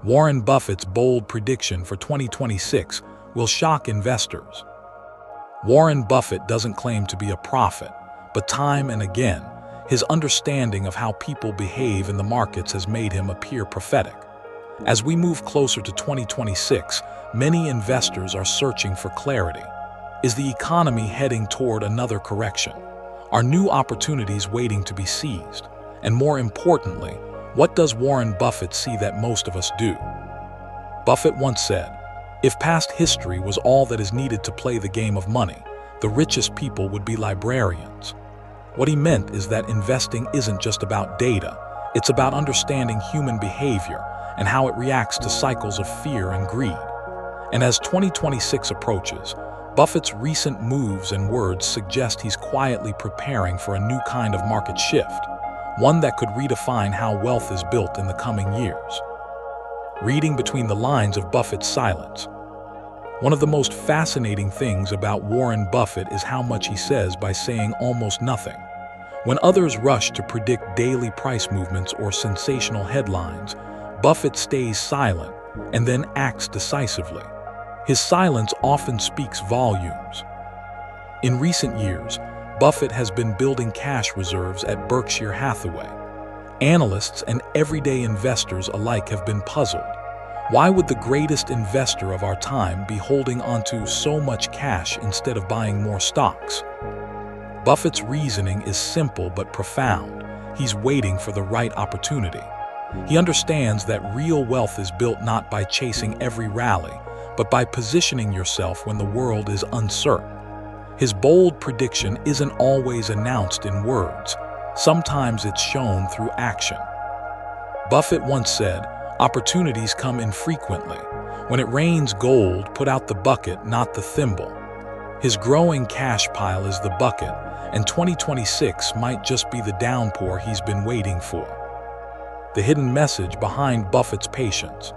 Warren Buffett's bold prediction for 2026 will shock investors. Warren Buffett doesn't claim to be a prophet, but time and again, his understanding of how people behave in the markets has made him appear prophetic. As we move closer to 2026, many investors are searching for clarity. Is the economy heading toward another correction? Are new opportunities waiting to be seized? And more importantly, what does Warren Buffett see that most of us do? Buffett once said, "If past history was all that is needed to play the game of money, the richest people would be librarians." What he meant is that investing isn't just about data, it's about understanding human behavior and how it reacts to cycles of fear and greed. And as 2026 approaches, Buffett's recent moves and words suggest he's quietly preparing for a new kind of market shift, one that could redefine how wealth is built in the coming years. Reading between the lines of Buffett's silence. One of the most fascinating things about Warren Buffett is how much he says by saying almost nothing. When others rush to predict daily price movements or sensational headlines, Buffett stays silent and then acts decisively. His silence often speaks volumes. In recent years, Buffett has been building cash reserves at Berkshire Hathaway. Analysts and everyday investors alike have been puzzled. Why would the greatest investor of our time be holding onto so much cash instead of buying more stocks? Buffett's reasoning is simple but profound. He's waiting for the right opportunity. He understands that real wealth is built not by chasing every rally, but by positioning yourself when the world is uncertain. His bold prediction isn't always announced in words. Sometimes it's shown through action. Buffett once said, "Opportunities come infrequently. When it rains gold, put out the bucket, not the thimble." His growing cash pile is the bucket, and 2026 might just be the downpour he's been waiting for. The hidden message behind Buffett's patience.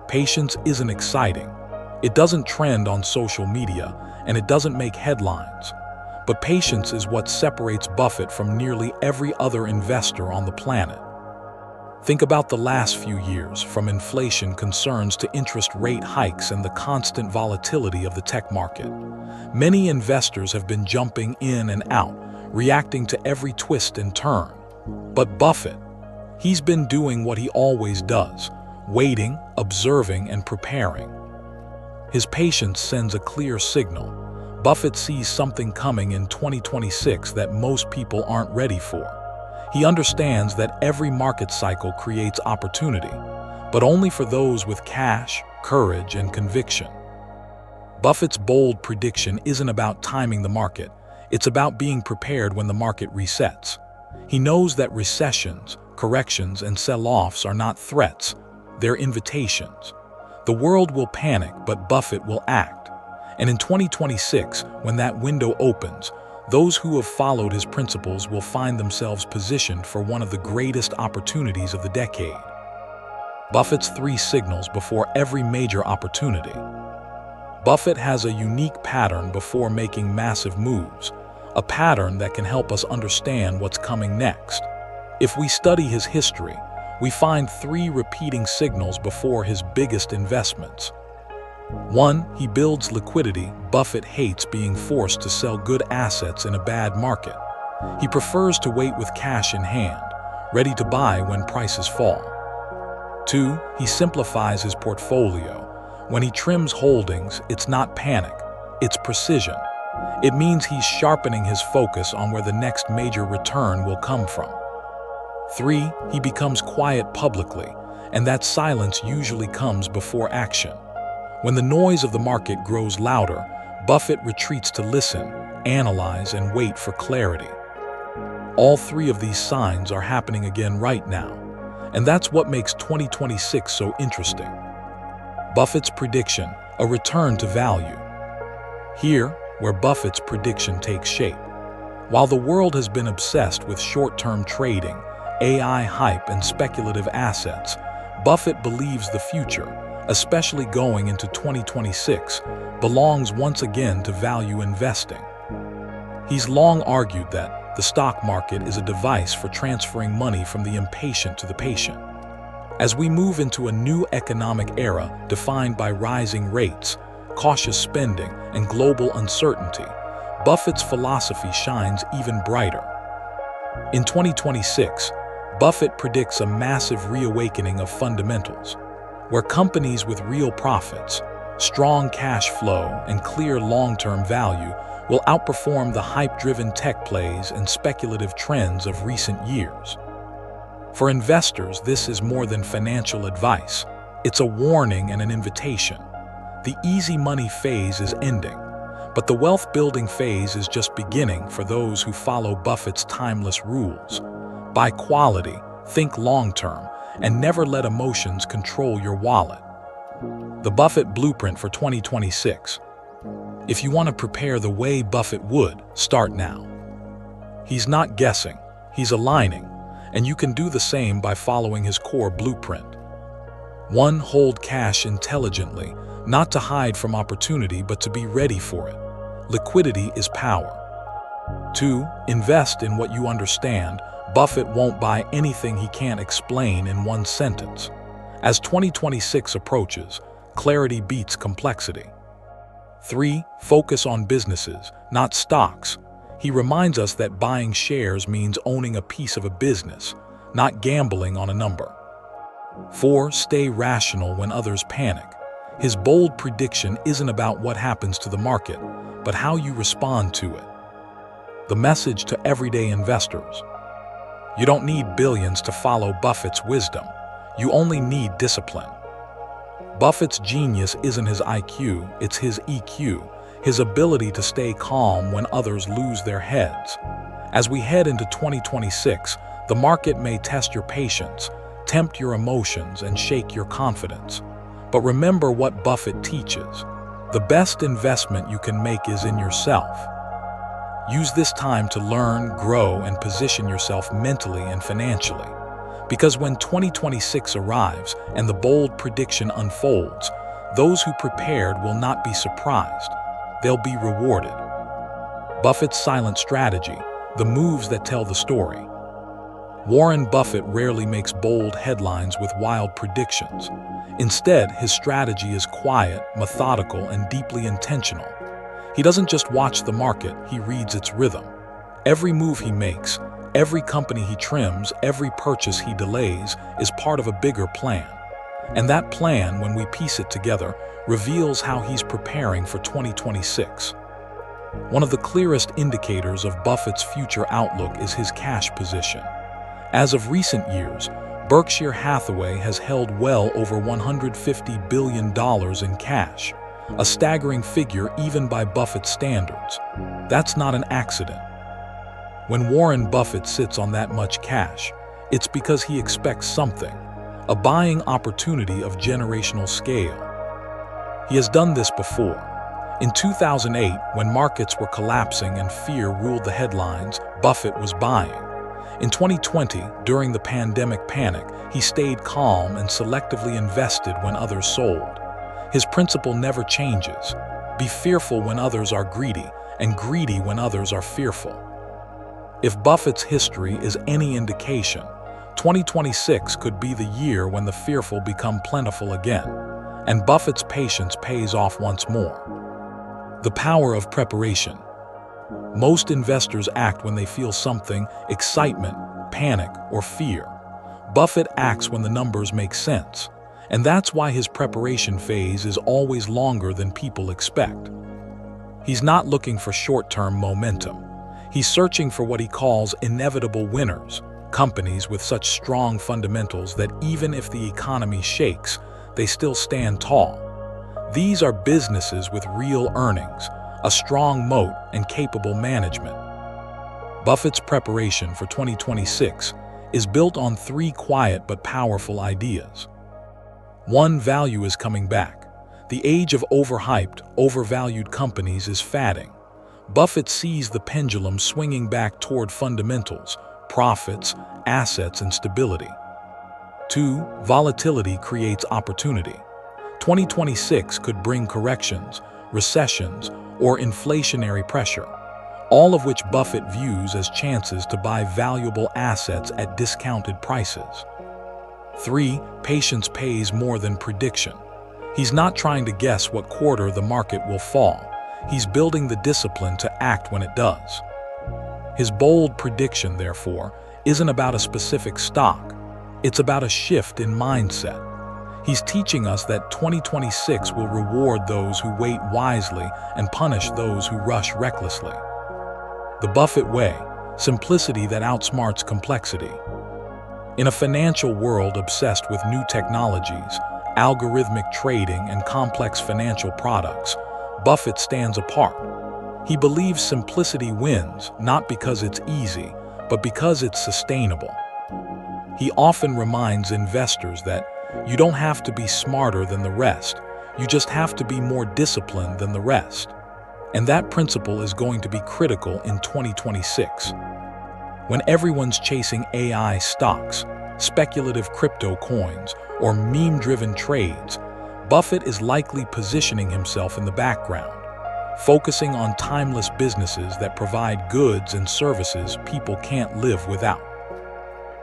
Patience isn't exciting. It doesn't trend on social media, and it doesn't make headlines. But patience is what separates Buffett from nearly every other investor on the planet. Think about the last few years, from inflation concerns to interest rate hikes and the constant volatility of the tech market. Many investors have been jumping in and out, reacting to every twist and turn. But Buffett, he's been doing what he always does, waiting, observing, and preparing. His patience sends a clear signal. Buffett sees something coming in 2026 that most people aren't ready for. He understands that every market cycle creates opportunity, but only for those with cash, courage, and conviction. Buffett's bold prediction isn't about timing the market, it's about being prepared when the market resets. He knows that recessions, corrections, and sell-offs are not threats, they're invitations. The world will panic, but Buffett will act. And in 2026, when that window opens, those who have followed his principles will find themselves positioned for one of the greatest opportunities of the decade. Buffett's 3 signals before every major opportunity. Buffett has a unique pattern before making massive moves, a pattern that can help us understand what's coming next. If we study his history, we find 3 repeating signals before his biggest investments. 1. He builds liquidity. Buffett hates being forced to sell good assets in a bad market. He prefers to wait with cash in hand, ready to buy when prices fall. 2. He simplifies his portfolio. When he trims holdings, it's not panic, it's precision. It means he's sharpening his focus on where the next major return will come from. 3. He becomes quiet publicly, and that silence usually comes before action. When the noise of the market grows louder, Buffett retreats to listen, analyze, and wait for clarity. All 3 of these signs are happening again right now, and that's what makes 2026 so interesting. Buffett's prediction, a return to value. Here, where Buffett's prediction takes shape. While the world has been obsessed with short-term trading, AI hype, and speculative assets, Buffett believes the future, especially going into 2026, belongs once again to value investing. He's long argued that the stock market is a device for transferring money from the impatient to the patient. As we move into a new economic era defined by rising rates, cautious spending, and global uncertainty, Buffett's philosophy shines even brighter. In 2026, Buffett predicts a massive reawakening of fundamentals, where companies with real profits, strong cash flow, and clear long-term value will outperform the hype-driven tech plays and speculative trends of recent years. For investors, this is more than financial advice. It's a warning and an invitation. The easy money phase is ending, but the wealth-building phase is just beginning for those who follow Buffett's timeless rules. Buy quality, think long-term, and never let emotions control your wallet. The Buffett Blueprint for 2026. If you want to prepare the way Buffett would, start now. He's not guessing, he's aligning, and you can do the same by following his core blueprint. 1. Hold cash intelligently, not to hide from opportunity but to be ready for it. Liquidity is power. 2. Invest in what you understand. Buffett won't buy anything he can't explain in one sentence. As 2026 approaches, clarity beats complexity. 3. Focus on businesses, not stocks. He reminds us that buying shares means owning a piece of a business, not gambling on a number. 4. Stay rational when others panic. His bold prediction isn't about what happens to the market, but how you respond to it. The message to everyday investors. You don't need billions to follow Buffett's wisdom. You only need discipline. Buffett's genius isn't his IQ, it's his EQ, his ability to stay calm when others lose their heads. As we head into 2026, the market may test your patience, tempt your emotions, and shake your confidence. But remember what Buffett teaches. The best investment you can make is in yourself. Use this time to learn, grow, and position yourself mentally and financially. Because when 2026 arrives and the bold prediction unfolds, those who prepared will not be surprised. They'll be rewarded. Buffett's silent strategy, the moves that tell the story. Warren Buffett rarely makes bold headlines with wild predictions. Instead, his strategy is quiet, methodical, and deeply intentional. He doesn't just watch the market, he reads its rhythm. Every move he makes, every company he trims, every purchase he delays is part of a bigger plan. And that plan, when we piece it together, reveals how he's preparing for 2026. One of the clearest indicators of Buffett's future outlook is his cash position. As of recent years, Berkshire Hathaway has held well over $150 billion in cash, a staggering figure even by Buffett's standards. That's not an accident. When Warren Buffett sits on that much cash, it's because he expects something, a buying opportunity of generational scale. He has done this before. In 2008, when markets were collapsing and fear ruled the headlines, Buffett was buying. In 2020, during the pandemic panic, he stayed calm and selectively invested when others sold. His principle never changes. Be fearful when others are greedy, and greedy when others are fearful. If Buffett's history is any indication, 2026 could be the year when the fearful become plentiful again, and Buffett's patience pays off once more. The power of preparation. Most investors act when they feel something, excitement, panic, or fear. Buffett acts when the numbers make sense, and that's why his preparation phase is always longer than people expect. He's not looking for short-term momentum. He's searching for what he calls inevitable winners, companies with such strong fundamentals that even if the economy shakes, they still stand tall. These are businesses with real earnings, a strong moat, and capable management. Buffett's preparation for 2026 is built on three quiet but powerful ideas. 1. Value is coming back. The age of overhyped, overvalued companies is fading. Buffett sees the pendulum swinging back toward fundamentals, profits, assets, and stability. 2. Volatility creates opportunity. 2026 could bring corrections, recessions, or inflationary pressure, all of which Buffett views as chances to buy valuable assets at discounted prices. 3. Patience pays more than prediction. He's not trying to guess what quarter the market will fall. He's building the discipline to act when it does. His bold prediction, therefore, isn't about a specific stock. It's about a shift in mindset. He's teaching us that 2026 will reward those who wait wisely and punish those who rush recklessly. The Buffett way, simplicity that outsmarts complexity. In a financial world obsessed with new technologies, algorithmic trading, and complex financial products, Buffett stands apart. He believes simplicity wins, not because it's easy, but because it's sustainable. He often reminds investors that you don't have to be smarter than the rest, you just have to be more disciplined than the rest. And that principle is going to be critical in 2026. When everyone's chasing AI stocks, speculative crypto coins, or meme-driven trades, Buffett is likely positioning himself in the background, focusing on timeless businesses that provide goods and services people can't live without.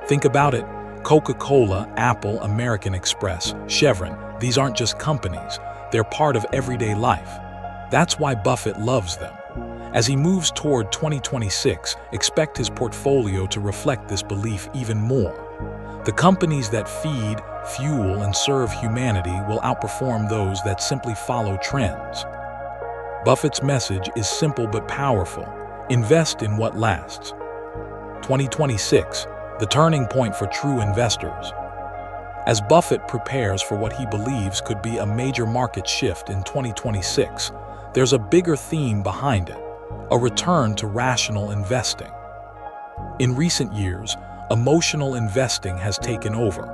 Think about it: Coca-Cola, Apple, American Express, Chevron, these aren't just companies, they're part of everyday life. That's why Buffett loves them. As he moves toward 2026, expect his portfolio to reflect this belief even more. The companies that feed, fuel, and serve humanity will outperform those that simply follow trends. Buffett's message is simple but powerful: invest in what lasts. 2026, the turning point for true investors. As Buffett prepares for what he believes could be a major market shift in 2026, there's a bigger theme behind it: a return to rational investing. In recent years, emotional investing has taken over.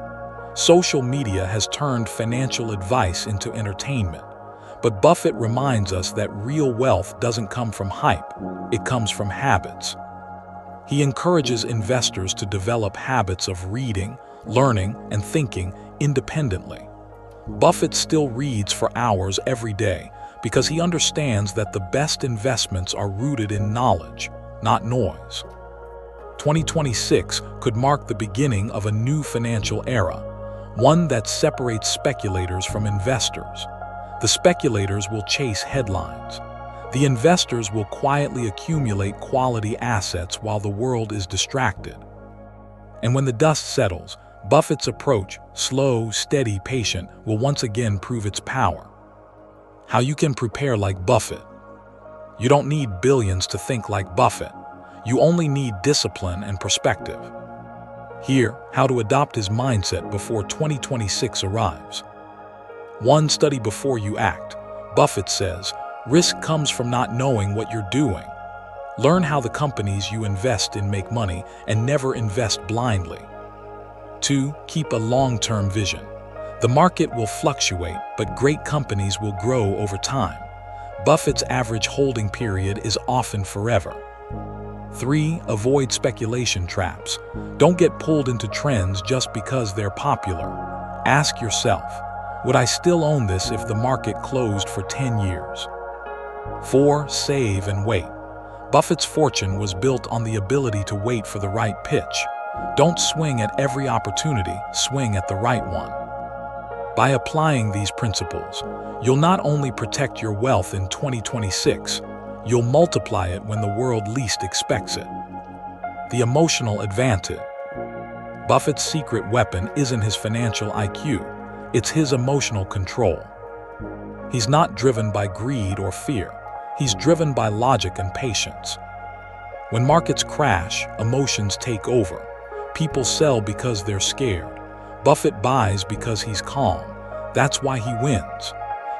Social media has turned financial advice into entertainment. But Buffett reminds us that real wealth doesn't come from hype, it comes from habits. He encourages investors to develop habits of reading, learning, and thinking independently. Buffett still reads for hours every day because he understands that the best investments are rooted in knowledge, not noise. 2026 could mark the beginning of a new financial era, one that separates speculators from investors. The speculators will chase headlines. The investors will quietly accumulate quality assets while the world is distracted. And when the dust settles, Buffett's approach, slow, steady, patient, will once again prove its power. How you can prepare like Buffett. You don't need billions to think like Buffett. You only need discipline and perspective. Here, how to adopt his mindset before 2026 arrives. 1. Study before you act. Buffett says, risk comes from not knowing what you're doing. Learn how the companies you invest in make money and never invest blindly. 2. Keep a long-term vision. The market will fluctuate, but great companies will grow over time. Buffett's average holding period is often forever. 3. Avoid speculation traps. Don't get pulled into trends just because they're popular. Ask yourself, would I still own this if the market closed for 10 years? 4. Save and wait. Buffett's fortune was built on the ability to wait for the right pitch. Don't swing at every opportunity, swing at the right one. By applying these principles, you'll not only protect your wealth in 2026, you'll multiply it when the world least expects it. The emotional advantage. Buffett's secret weapon isn't his financial IQ, it's his emotional control. He's not driven by greed or fear, he's driven by logic and patience. When markets crash, emotions take over. People sell because they're scared. Buffett buys because he's calm. That's why he wins.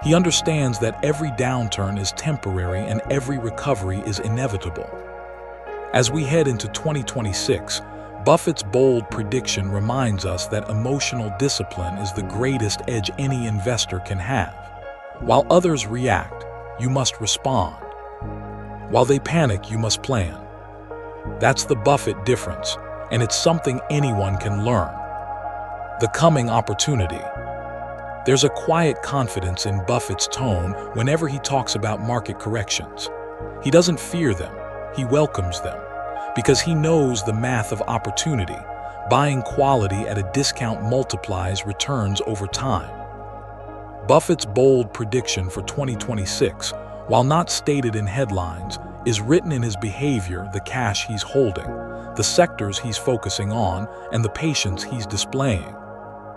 He understands that every downturn is temporary and every recovery is inevitable. As we head into 2026, Buffett's bold prediction reminds us that emotional discipline is the greatest edge any investor can have. While others react, you must respond. While they panic, you must plan. That's the Buffett difference, and it's something anyone can learn. The coming opportunity. There's a quiet confidence in Buffett's tone whenever he talks about market corrections. He doesn't fear them, he welcomes them, because he knows the math of opportunity. Buying quality at a discount multiplies returns over time. Buffett's bold prediction for 2026, while not stated in headlines, is written in his behavior, the cash he's holding, the sectors he's focusing on, and the patience he's displaying.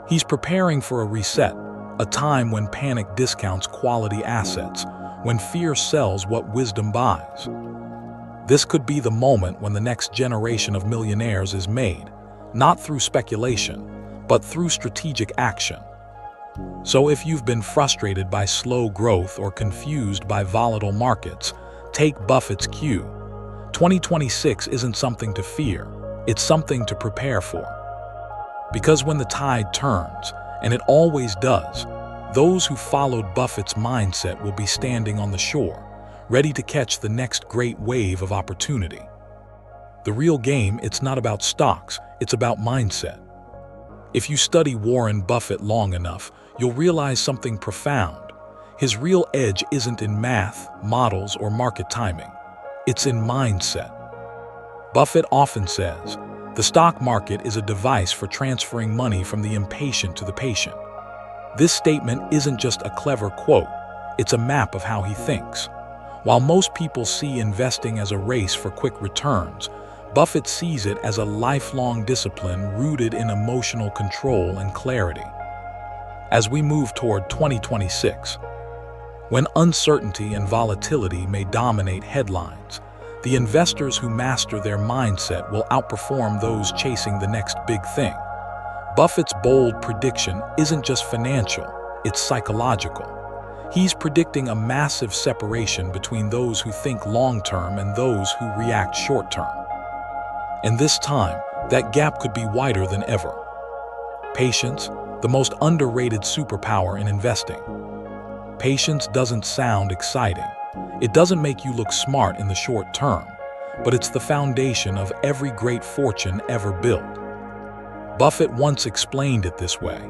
He's preparing for a reset, a time when panic discounts quality assets, when fear sells what wisdom buys. This could be the moment when the next generation of millionaires is made, not through speculation, but through strategic action. So if you've been frustrated by slow growth or confused by volatile markets, take Buffett's cue. 2026 isn't something to fear, it's something to prepare for. Because when the tide turns, and it always does, those who followed Buffett's mindset will be standing on the shore, ready to catch the next great wave of opportunity. The real game, it's not about stocks, it's about mindset. If you study Warren Buffett long enough, you'll realize something profound. His real edge isn't in math, models, or market timing. It's in mindset. Buffett often says, the stock market is a device for transferring money from the impatient to the patient. This statement isn't just a clever quote, it's a map of how he thinks. While most people see investing as a race for quick returns, Buffett sees it as a lifelong discipline rooted in emotional control and clarity. As we move toward 2026, when uncertainty and volatility may dominate headlines, the investors who master their mindset will outperform those chasing the next big thing. Buffett's bold prediction isn't just financial, it's psychological. He's predicting a massive separation between those who think long-term and those who react short-term. And this time, that gap could be wider than ever. Patience, the most underrated superpower in investing. Patience doesn't sound exciting. It doesn't make you look smart in the short term, but it's the foundation of every great fortune ever built. Buffett once explained it this way: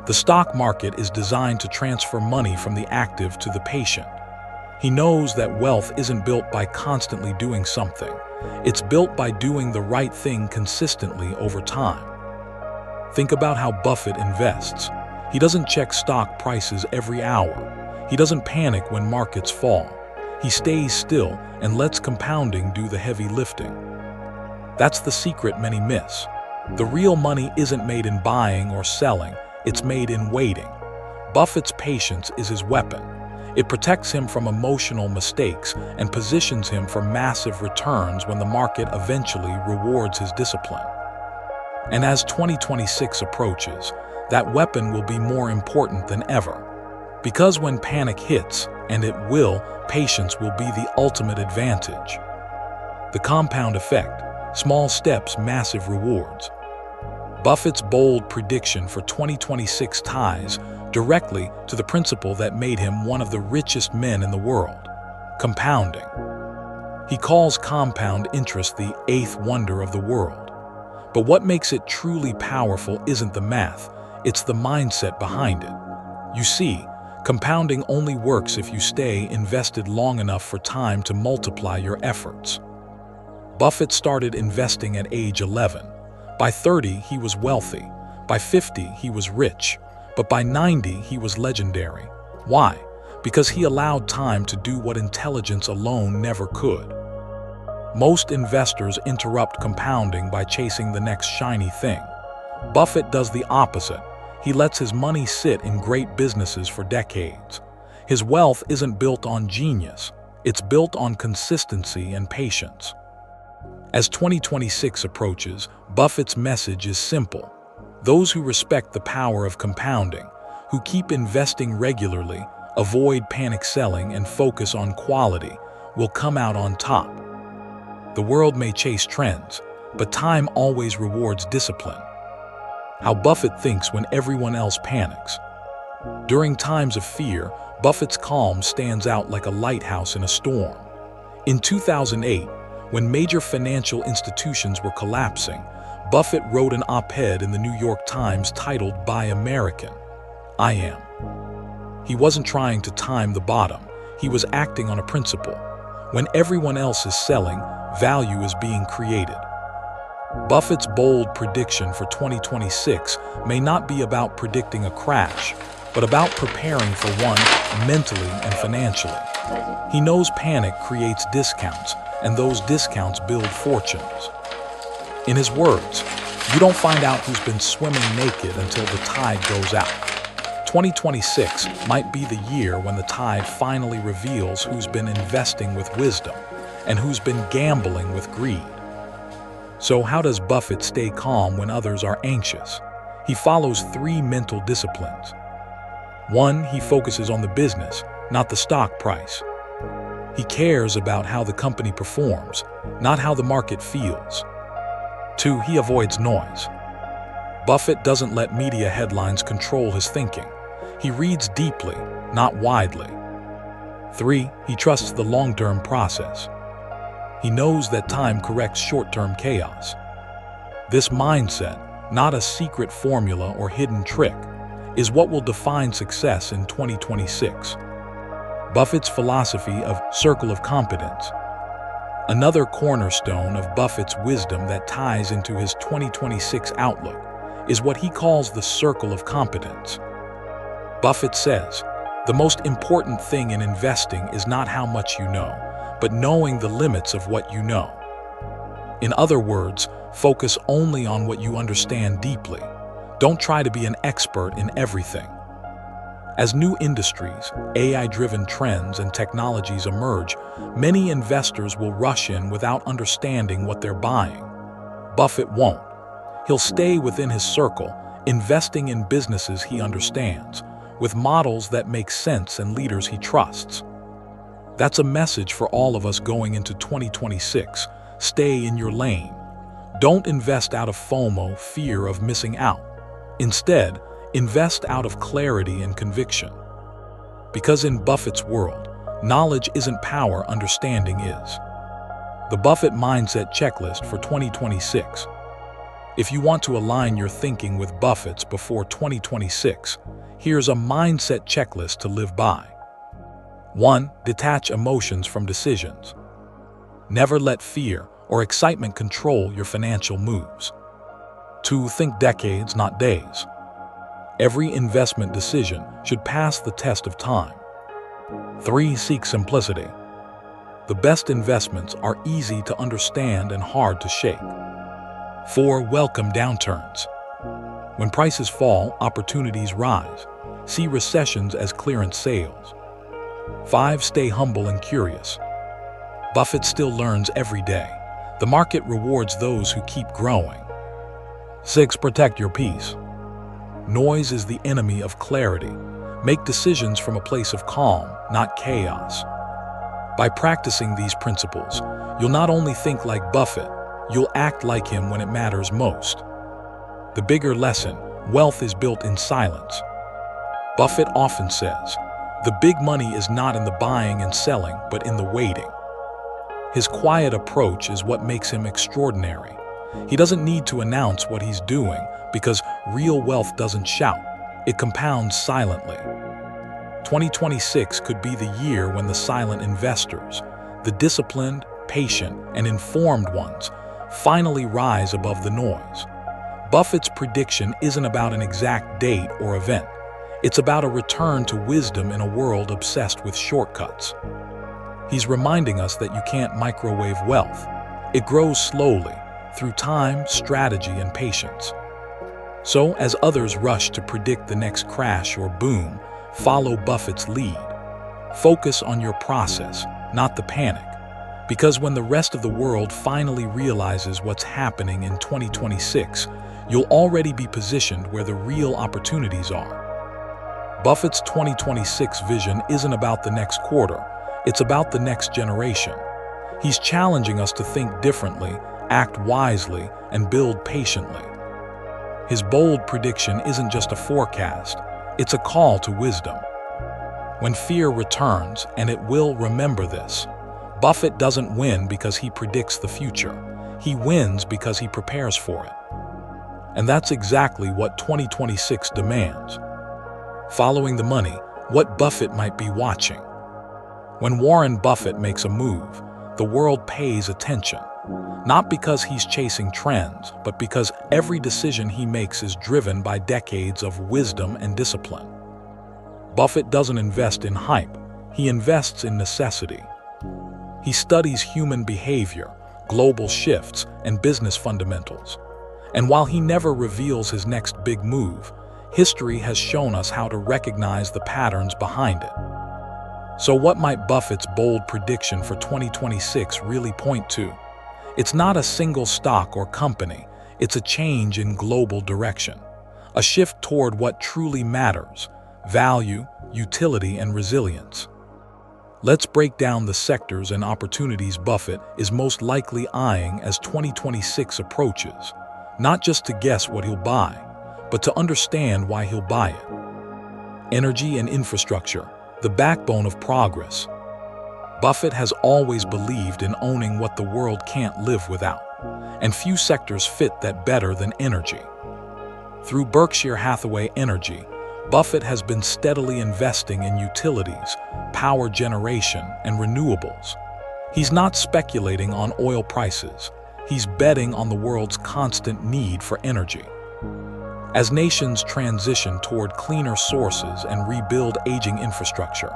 the stock market is designed to transfer money from the active to the patient. He knows that wealth isn't built by constantly doing something. It's built by doing the right thing consistently over time. Think about how Buffett invests. He doesn't check stock prices every hour. He doesn't panic when markets fall. He stays still and lets compounding do the heavy lifting. That's the secret many miss. The real money isn't made in buying or selling, it's made in waiting. Buffett's patience is his weapon. It protects him from emotional mistakes and positions him for massive returns when the market eventually rewards his discipline. And as 2026 approaches, that weapon will be more important than ever. Because when panic hits, and it will, patience will be the ultimate advantage. The compound effect, small steps, massive rewards. Buffett's bold prediction for 2026 ties directly to the principle that made him one of the richest men in the world: compounding. He calls compound interest the eighth wonder of the world. But what makes it truly powerful isn't the math, it's the mindset behind it. You see, compounding only works if you stay invested long enough for time to multiply your efforts. Buffett started investing at age 11. By 30, he was wealthy. By 50, he was rich. But by 90, he was legendary. Why? Because he allowed time to do what intelligence alone never could. Most investors interrupt compounding by chasing the next shiny thing. Buffett does the opposite. He lets his money sit in great businesses for decades. His wealth isn't built on genius. It's built on consistency and patience. As 2026 approaches, Buffett's message is simple. Those who respect the power of compounding, who keep investing regularly, avoid panic selling, and focus on quality, will come out on top. The world may chase trends, but time always rewards discipline. How Buffett thinks when everyone else panics. During times of fear, Buffett's calm stands out like a lighthouse in a storm. In 2008, when major financial institutions were collapsing, Buffett wrote an op-ed in the New York Times titled "Buy American, I Am." He wasn't trying to time the bottom, he was acting on a principle. When everyone else is selling, value is being created. Buffett's bold prediction for 2026 may not be about predicting a crash, but about preparing for one mentally and financially. He knows panic creates discounts, and those discounts build fortunes. In his words, you don't find out who's been swimming naked until the tide goes out. 2026 might be the year when the tide finally reveals who's been investing with wisdom and who's been gambling with greed. So how does Buffett stay calm when others are anxious? He follows 3 mental disciplines. 1, he focuses on the business, not the stock price. He cares about how the company performs, not how the market feels. 2, he avoids noise. Buffett doesn't let media headlines control his thinking. He reads deeply, not widely. 3, he trusts the long-term process. He knows that time corrects short-term chaos. This mindset, not a secret formula or hidden trick, is what will define success in 2026. Buffett's philosophy of circle of competence. Another cornerstone of Buffett's wisdom that ties into his 2026 outlook is what he calls the circle of competence. Buffett says, the most important thing in investing is not how much you know, but knowing the limits of what you know. In other words, focus only on what you understand deeply. Don't try to be an expert in everything. As new industries, AI-driven trends, and technologies emerge, many investors will rush in without understanding what they're buying. Buffett won't. He'll stay within his circle, investing in businesses he understands, with models that make sense and leaders he trusts. That's a message for all of us going into 2026. Stay in your lane. Don't invest out of FOMO, fear of missing out. Instead, invest out of clarity and conviction. Because in Buffett's world, knowledge isn't power, understanding is. The Buffett Mindset Checklist for 2026. If you want to align your thinking with Buffett's before 2026, here's a mindset checklist to live by. 1. Detach emotions from decisions. Never let fear or excitement control your financial moves. 2. Think decades, not days. Every investment decision should pass the test of time. 3. Seek simplicity. The best investments are easy to understand and hard to shake. 4. Welcome downturns. When prices fall, opportunities rise. See recessions as clearance sales. 5. Stay humble and curious. Buffett still learns every day. The market rewards those who keep growing. 6. Protect your peace. Noise is the enemy of clarity. Make decisions from a place of calm, not chaos. By practicing these principles, you'll not only think like Buffett, you'll act like him when it matters most. The bigger lesson: wealth is built in silence. Buffett often says, the big money is not in the buying and selling, but in the waiting. His quiet approach is what makes him extraordinary. He doesn't need to announce what he's doing because real wealth doesn't shout. It compounds silently. 2026 could be the year when the silent investors, the disciplined, patient, and informed ones, finally rise above the noise. Buffett's prediction isn't about an exact date or event. It's about a return to wisdom in a world obsessed with shortcuts. He's reminding us that you can't microwave wealth. It grows slowly, through time, strategy, and patience. So, as others rush to predict the next crash or boom, follow Buffett's lead. Focus on your process, not the panic. Because when the rest of the world finally realizes what's happening in 2026, you'll already be positioned where the real opportunities are. Buffett's 2026 vision isn't about the next quarter, it's about the next generation. He's challenging us to think differently, act wisely, and build patiently. His bold prediction isn't just a forecast, it's a call to wisdom. When fear returns, and it will, remember this: Buffett doesn't win because he predicts the future. He wins because he prepares for it. And that's exactly what 2026 demands. Following the money, what Buffett might be watching. When Warren Buffett makes a move, the world pays attention. Not because he's chasing trends, but because every decision he makes is driven by decades of wisdom and discipline. Buffett doesn't invest in hype, he invests in necessity. He studies human behavior, global shifts, and business fundamentals. And while he never reveals his next big move, history has shown us how to recognize the patterns behind it. So what might Buffett's bold prediction for 2026 really point to? It's not a single stock or company, it's a change in global direction. A shift toward what truly matters: value, utility, and resilience. Let's break down the sectors and opportunities Buffett is most likely eyeing as 2026 approaches, not just to guess what he'll buy, but to understand why he'll buy it. Energy and infrastructure, the backbone of progress. Buffett has always believed in owning what the world can't live without, and few sectors fit that better than energy. Through Berkshire Hathaway Energy, Buffett has been steadily investing in utilities, power generation, and renewables. He's not speculating on oil prices, he's betting on the world's constant need for energy. As nations transition toward cleaner sources and rebuild aging infrastructure,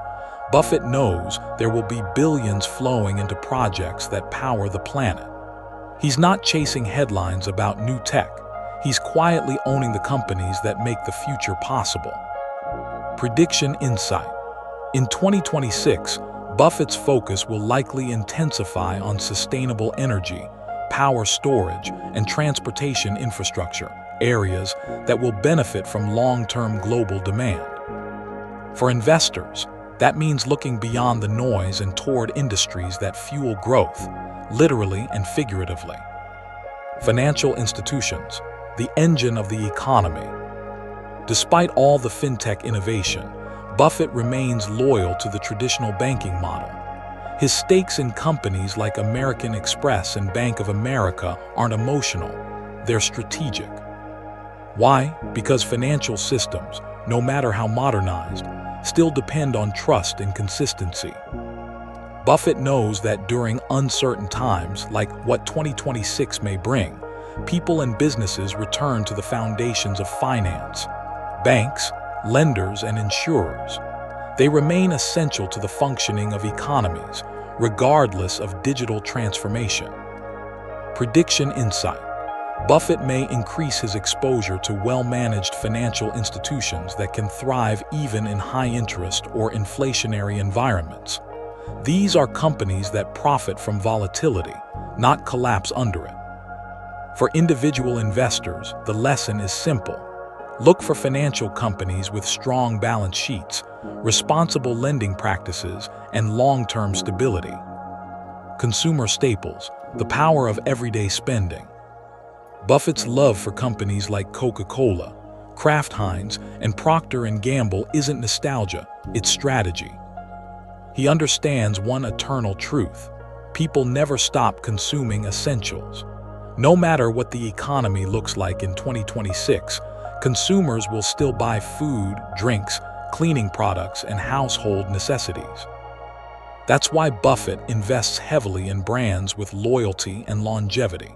Buffett knows there will be billions flowing into projects that power the planet. He's not chasing headlines about new tech. He's quietly owning the companies that make the future possible. Prediction insight. In 2026, Buffett's focus will likely intensify on sustainable energy, power storage, and transportation infrastructure, areas that will benefit from long-term global demand. For investors, that means looking beyond the noise and toward industries that fuel growth, literally and figuratively. Financial institutions, the engine of the economy. Despite all the fintech innovation, Buffett remains loyal to the traditional banking model. His stakes in companies like American Express and Bank of America aren't emotional, they're strategic. Why? Because financial systems, no matter how modernized, still depend on trust and consistency. Buffett knows that during uncertain times, like what 2026 may bring, people and businesses return to the foundations of finance: banks, lenders, and insurers. They remain essential to the functioning of economies, regardless of digital transformation. Prediction insight. Buffett may increase his exposure to well-managed financial institutions that can thrive even in high-interest or inflationary environments. These are companies that profit from volatility, not collapse under it. For individual investors, the lesson is simple. Look for financial companies with strong balance sheets, responsible lending practices, and long-term stability. Consumer staples, the power of everyday spending. Buffett's love for companies like Coca-Cola, Kraft Heinz, and Procter & Gamble isn't nostalgia, it's strategy. He understands one eternal truth: people never stop consuming essentials. No matter what the economy looks like in 2026, consumers will still buy food, drinks, cleaning products, and household necessities. That's why Buffett invests heavily in brands with loyalty and longevity.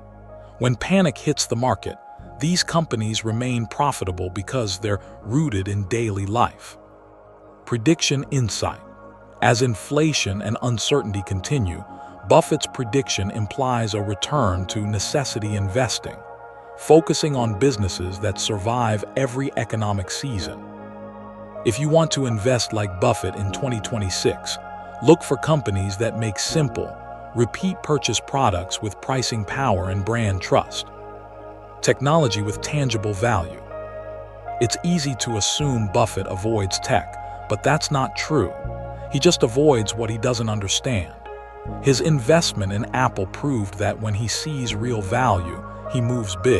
When panic hits the market, these companies remain profitable because they're rooted in daily life. Prediction insight. As inflation and uncertainty continue, Buffett's prediction implies a return to necessity investing, focusing on businesses that survive every economic season. If you want to invest like Buffett in 2026, look for companies that make simple, repeat purchase products with pricing power and brand trust. Technology with tangible value. It's easy to assume Buffett avoids tech, but that's not true. He just avoids what he doesn't understand. His investment in Apple proved that when he sees real value, he moves big.